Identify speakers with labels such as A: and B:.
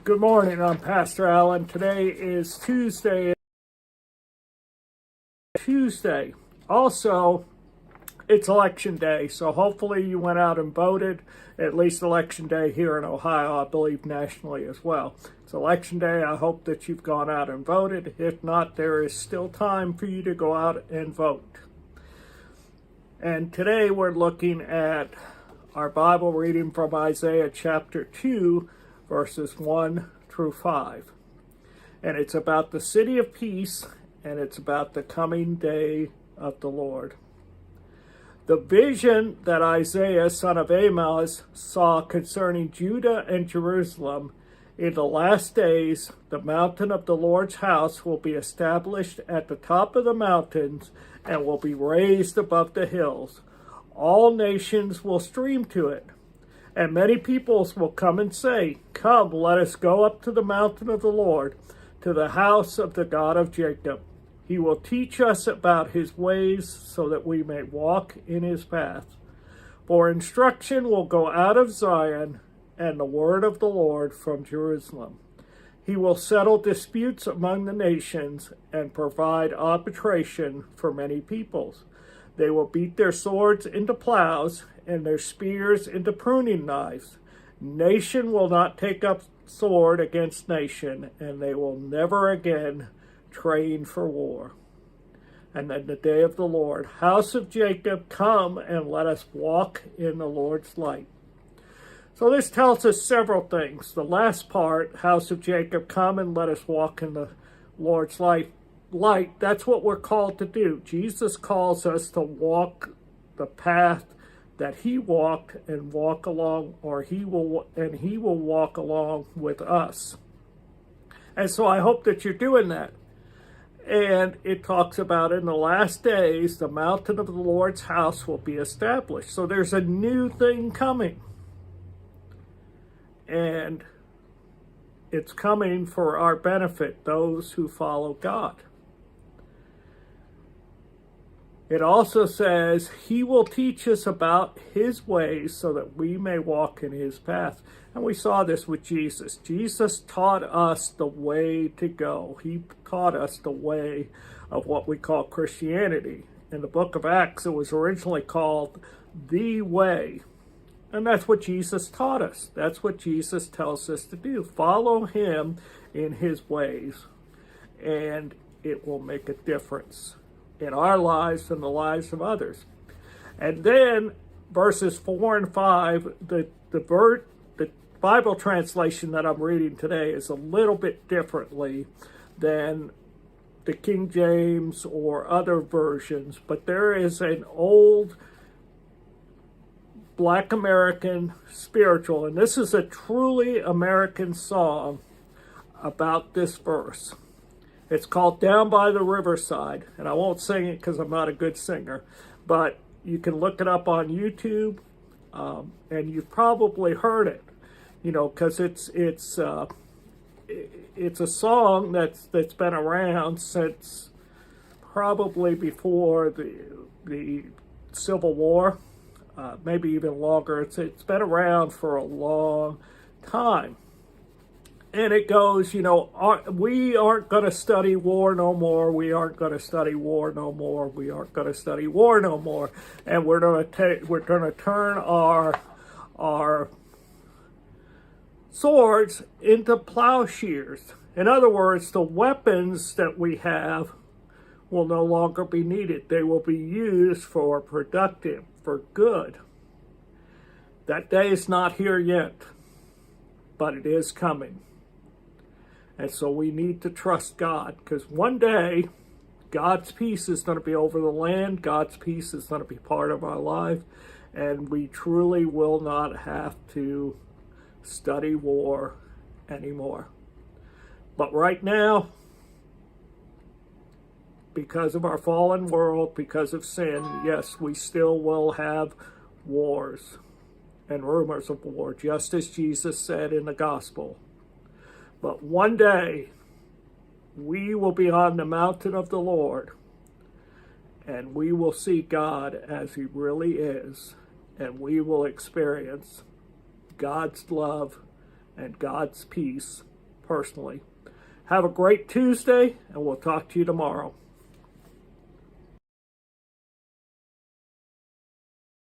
A: Good morning, I'm Pastor Allen. Today is Tuesday. Also, it's election day, so hopefully you went out and voted. At least election day here in Ohio, I believe nationally as well. It's election day. I hope that you've gone out and voted. If not, there is still time for you to go out and vote. And today we're looking at our Bible reading from Isaiah chapter 2, verses 1 through 5. And it's about the city of peace, and it's about the coming day of the Lord. The vision that Isaiah, son of Amoz, saw concerning Judah and Jerusalem: in the last days, the mountain of the Lord's house will be established at the top of the mountains and will be raised above the hills. All nations will stream to it, and many peoples will come and say, "Come, let us go up to the mountain of the Lord, to the house of the God of Jacob. He will teach us about his ways so that we may walk in his paths. For instruction will go out of Zion, and the word of the Lord from Jerusalem. He will settle disputes among the nations and provide arbitration for many peoples. They will beat their swords into plows and their spears into pruning knives. Nation will not take up sword against nation, and they will never again train for war. And then the day of the Lord, house of Jacob, come and let us walk in the Lord's light." So this tells us several things. The last part, house of Jacob, come and let us walk in the Lord's light, that's what we're called to do. Jesus calls us to walk the path that he walked and walk along, he will walk along with us. And so I hope that you're doing that. And it talks about in the last days, the mountain of the Lord's house will be established. So there's a new thing coming. And it's coming for our benefit, those who follow God. It also says he will teach us about his ways so that we may walk in his path. And we saw this with Jesus. Jesus taught us the way to go. He taught us the way of what we call Christianity. In the book of Acts, it was originally called the way. And that's what Jesus taught us. That's what Jesus tells us to do. Follow him in his ways, and it will make a difference in our lives and the lives of others. And then verses 4 and 5, the Bible translation that I'm reading today is a little bit differently than the King James or other versions, but there is an old Black American spiritual, and this is a truly American song about this verse. It's called "Down by the Riverside," and I won't sing it because I'm not a good singer, but you can look it up on YouTube, and you've probably heard it, because it's a song that's been around since probably before the Civil War, maybe even longer. It's been around for a long time. And it goes, we aren't going to study war no more. We aren't going to study war no more. We aren't going to study war no more. And we're going to turn our swords into plowshares. In other words, the weapons that we have will no longer be needed. They will be used for productive, for good. That day is not here yet, but it is coming. And so we need to trust God, because one day God's peace is going to be over the land. God's peace is going to be part of our life, and we truly will not have to study war anymore. But right now, because of our fallen world, because of sin, yes, we still will have wars and rumors of war, just as Jesus said in the gospel. But one day, we will be on the mountain of the Lord, and we will see God as he really is, and we will experience God's love and God's peace personally. Have a great Tuesday, and we'll talk to you tomorrow.